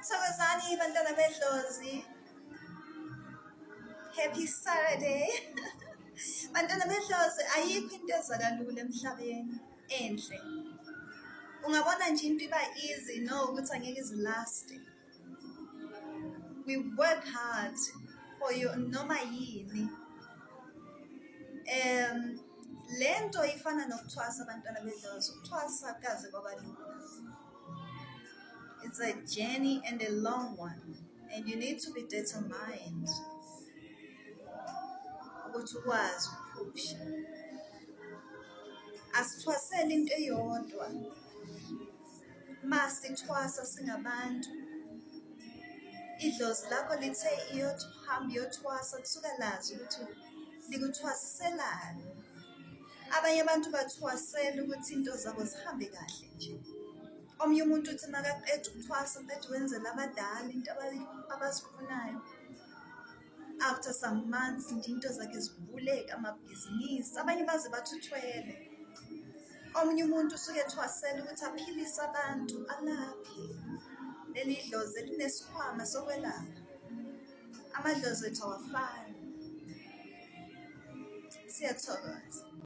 Thokozani bantwana bedlozi. Happy Saturday. Bantwana bedlozi, ayikho into ezakalula emhlabeni enhle. Ungabona nje into iba easy no ukuthi angeke izilast. We work hard for you noma yini. Lento ifana nokuthwasa abantwana bedlozi. Ukuthwasa kaze kwabalula. It's a journey and a long one, and you need to be determined ukuthi ukwazi ukuphusha. Asithwasele into eyodwa. Masithwasa singabantu. Idlozi lakho lithe iyohamba iyothwasa kusuka lazi ukuthi likuthwasiselani. Abanye abantu bathwasela ukuthi into zabo zihambe kahle nje. Omnye umuntu uthi makaqeda ukuthwasa uqeda wenzela abadala into abazifunayo. After some months nje into zakhe zivuleka amabhizinisi. Abanye baze bathuthwele. Omunye umuntu usuke ethwasela ukuthi aphilise abantu alaphe. Leli dlozi linesikhwama sokwelapha. Amadlozi ethu awafani. Siyathokoza.